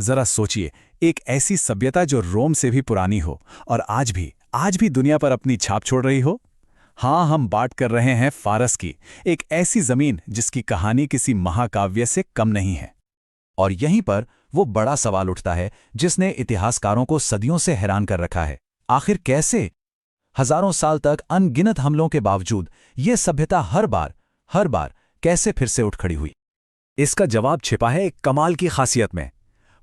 जरा सोचिए, एक ऐसी सभ्यता जो रोम से भी पुरानी हो और आज भी दुनिया पर अपनी छाप छोड़ रही हो। हाँ, हम बात कर रहे हैं फारस की, एक ऐसी जमीन जिसकी कहानी किसी महाकाव्य से कम नहीं है। और यहीं पर वो बड़ा सवाल उठता है जिसने इतिहासकारों को सदियों से हैरान कर रखा है। आखिर कैसे हजारों साल तक अनगिनत हमलों के बावजूद ये सभ्यता हर बार कैसे फिर से उठ खड़ी हुई? इसका जवाब छिपा है एक कमाल की खासियत में।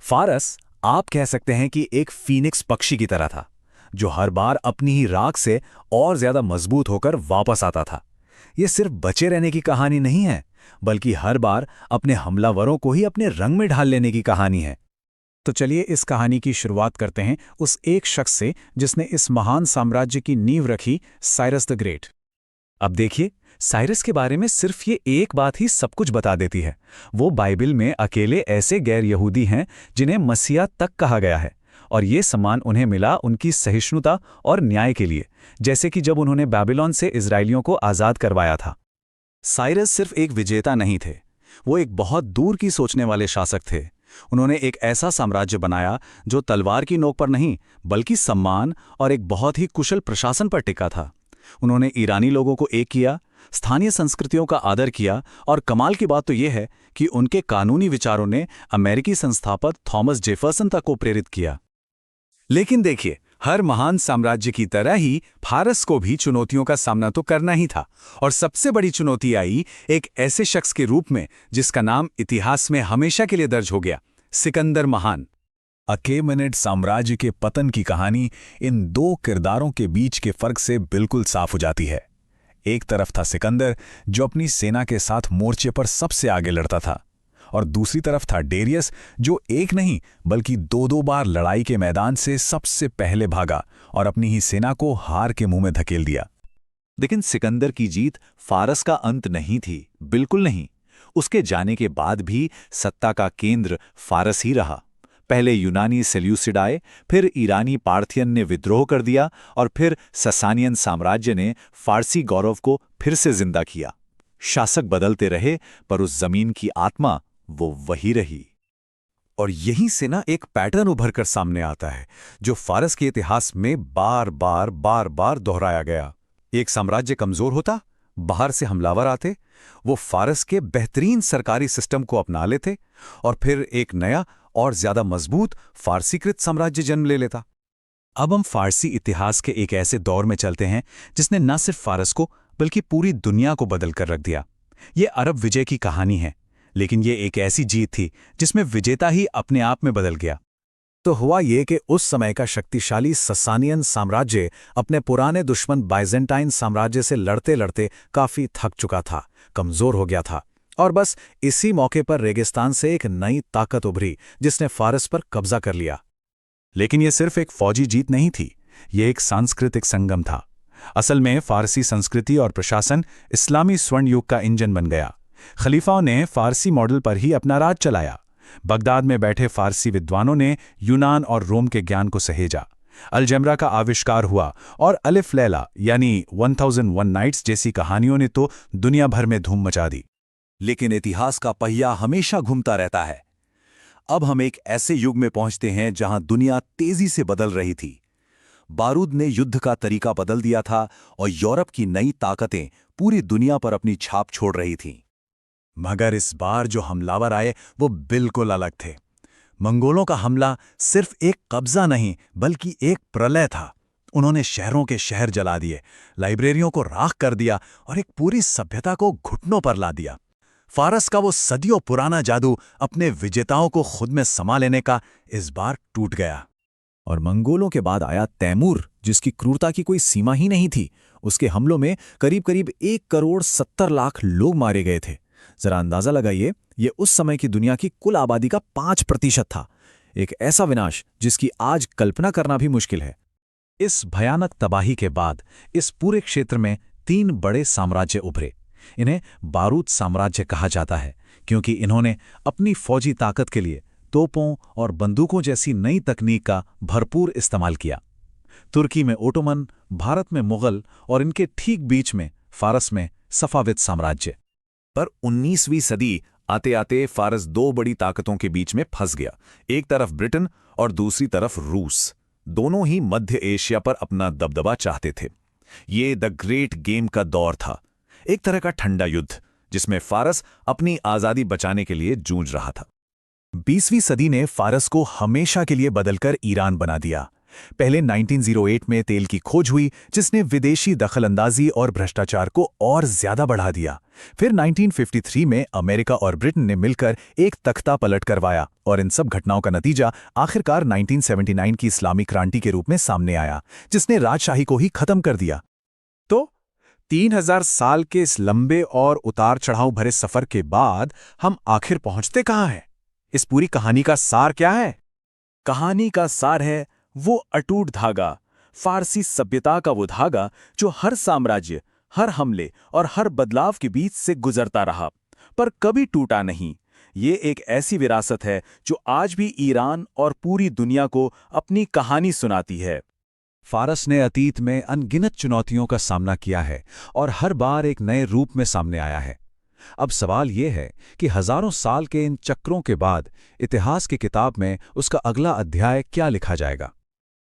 फारस, आप कह सकते हैं कि एक फीनिक्स पक्षी की तरह था, जो हर बार अपनी ही राख से और ज्यादा मजबूत होकर वापस आता था। ये सिर्फ बचे रहने की कहानी नहीं है, बल्कि हर बार अपने हमलावरों को ही अपने रंग में ढाल लेने की कहानी है। तो चलिए इस कहानी की शुरुआत करते हैं उस एक शख्स से जिसने इस महान साम्राज्य की नींव रखी, साइरस द ग्रेट। अब देखिए, साइरस के बारे में सिर्फ ये एक बात ही सब कुछ बता देती है। वो बाइबल में अकेले ऐसे गैर यहूदी हैं जिन्हें मसीहा तक कहा गया है, और ये सम्मान उन्हें मिला उनकी सहिष्णुता और न्याय के लिए, जैसे कि जब उन्होंने बाबिलोन से इजरायलियों को आज़ाद करवाया था। साइरस सिर्फ एक विजेता नहीं थे, वो एक बहुत दूर की सोचने वाले शासक थे। उन्होंने एक ऐसा साम्राज्य बनाया जो तलवार की नोक पर नहीं, बल्कि सम्मान और एक बहुत ही कुशल प्रशासन पर टिका था। उन्होंने ईरानी लोगों को एक किया, स्थानीय संस्कृतियों का आदर किया, और कमाल की बात तो यह है कि उनके कानूनी विचारों ने अमेरिकी संस्थापक थॉमस जेफरसन तक को प्रेरित किया। लेकिन देखिए, हर महान साम्राज्य की तरह ही फारस को भी चुनौतियों का सामना तो करना ही था, और सबसे बड़ी चुनौती आई एक ऐसे शख्स के रूप में जिसका नाम इतिहास में हमेशा के लिए दर्ज हो गया, सिकंदर महान। अकेमेनिड साम्राज्य के पतन की कहानी इन दो किरदारों के बीच के फर्क से बिल्कुल साफ हो जाती है। एक तरफ था सिकंदर, जो अपनी सेना के साथ मोर्चे पर सबसे आगे लड़ता था, और दूसरी तरफ था डेरियस, जो एक नहीं बल्कि दो बार लड़ाई के मैदान से सबसे पहले भागा और अपनी ही सेना को हार के मुंह में धकेल दिया। लेकिन सिकंदर की जीत फारस का अंत नहीं थी, बिल्कुल नहीं। उसके जाने के बाद भी सत्ता का केंद्र फारस ही रहा। पहले यूनानी सेल्यूसिड आए, फिर ईरानी पार्थियन ने विद्रोह कर दिया, और फिर ससानियन साम्राज्य ने फारसी गौरव को फिर से जिंदा किया। शासक बदलते रहे, पर उस जमीन की आत्मा वो वही रही। और यहीं से ना एक पैटर्न उभर कर सामने आता है जो फारस के इतिहास में बार बार दोहराया गया। एक साम्राज्य कमजोर होता, बाहर से हमलावर आते, वो फारस के बेहतरीन सरकारी सिस्टम को अपना लेते, और फिर एक नया और ज्यादा मजबूत फारसीकृत साम्राज्य जन्म ले लेता। अब हम फारसी इतिहास के एक ऐसे दौर में चलते हैं जिसने न सिर्फ फारस को बल्कि पूरी दुनिया को बदल कर रख दिया। ये अरब विजय की कहानी है, लेकिन ये एक ऐसी जीत थी जिसमें विजेता ही अपने आप में बदल गया। तो हुआ ये कि उस समय का शक्तिशाली ससानियन साम्राज्य अपने पुराने दुश्मन बाइजेंटाइन साम्राज्य से लड़ते लड़ते काफी थक चुका था, कमजोर हो गया था, और बस इसी मौके पर रेगिस्तान से एक नई ताकत उभरी जिसने फारस पर कब्जा कर लिया। लेकिन यह सिर्फ एक फौजी जीत नहीं थी, ये एक सांस्कृतिक संगम था। असल में फारसी संस्कृति और प्रशासन इस्लामी स्वर्ण युग का इंजन बन गया। खलीफाओं ने फारसी मॉडल पर ही अपना राज चलाया। बगदाद में बैठे फारसी विद्वानों ने यूनान और रोम के ज्ञान को सहेजा। अलजेब्रा का आविष्कार हुआ, और अलिफ लैला यानी 1001 नाइट्स जैसी कहानियों ने तो दुनिया भर में धूम मचा दी। लेकिन इतिहास का पहिया हमेशा घूमता रहता है। अब हम एक ऐसे युग में पहुंचते हैं जहां दुनिया तेजी से बदल रही थी। बारूद ने युद्ध का तरीका बदल दिया था, और यूरोप की नई ताकतें पूरी दुनिया पर अपनी छाप छोड़ रही थीं। मगर इस बार जो हमलावर आए वो बिल्कुल अलग थे। मंगोलों का हमला सिर्फ एक कब्जा नहीं बल्कि एक प्रलय था। उन्होंने शहरों के शहर जला दिए, लाइब्रेरियों को राख कर दिया, और एक पूरी सभ्यता को घुटनों पर ला दिया। फारस का वो सदियों पुराना जादू अपने विजेताओं को खुद में समा लेने का इस बार टूट गया। और मंगोलों के बाद आया तैमूर, जिसकी क्रूरता की कोई सीमा ही नहीं थी। उसके हमलों में करीब 1,70,00,000 लोग मारे गए थे। जरा अंदाजा लगाइए, ये उस समय की दुनिया की कुल आबादी का 5% था। एक ऐसा विनाश जिसकी आज कल्पना करना भी मुश्किल है। इस भयानक तबाही के बाद इस पूरे क्षेत्र में 3 बड़े साम्राज्य उभरे। इन्हें बारूद साम्राज्य कहा जाता है, क्योंकि इन्होंने अपनी फौजी ताकत के लिए तोपों और बंदूकों जैसी नई तकनीक का भरपूर इस्तेमाल किया। तुर्की में ओटोमन, भारत में मुगल, और इनके ठीक बीच में फारस में सफाविद साम्राज्य। पर 19वीं सदी आते आते फारस दो बड़ी ताकतों के बीच में फंस गया, एक तरफ ब्रिटेन और दूसरी तरफ रूस। दोनों ही मध्य एशिया पर अपना दबदबा चाहते थे। ये द ग्रेट गेम का दौर था, एक तरह का ठंडा युद्ध जिसमें फारस अपनी आज़ादी बचाने के लिए जूझ रहा था। 20वीं सदी ने फारस को हमेशा के लिए बदलकर ईरान बना दिया। पहले 1908 में तेल की खोज हुई, जिसने विदेशी दखलंदाजी और भ्रष्टाचार को और ज्यादा बढ़ा दिया। फिर 1953 में अमेरिका और ब्रिटेन ने मिलकर एक तख्ता पलट करवाया और इन सब घटनाओं का नतीजा आखिरकार 1979 की इस्लामी क्रांति के रूप में सामने आया, जिसने राजशाही को ही खत्म कर दिया। तो 3000 साल के इस लंबे और उतार चढ़ाव भरे सफर के बाद हम आखिर पहुंचते कहां हैं? इस पूरी कहानी का सार क्या है? कहानी का सार है वो अटूट धागा, फारसी सभ्यता का वो धागा जो हर साम्राज्य, हर हमले और हर बदलाव के बीच से गुजरता रहा, पर कभी टूटा नहीं। ये एक ऐसी विरासत है जो आज भी ईरान और पूरी दुनिया को अपनी कहानी सुनाती है। फारस ने अतीत में अनगिनत चुनौतियों का सामना किया है और हर बार एक नए रूप में सामने आया है। अब सवाल ये है कि हजारों साल के इन चक्रों के बाद इतिहास की किताब में उसका अगला अध्याय क्या लिखा जाएगा।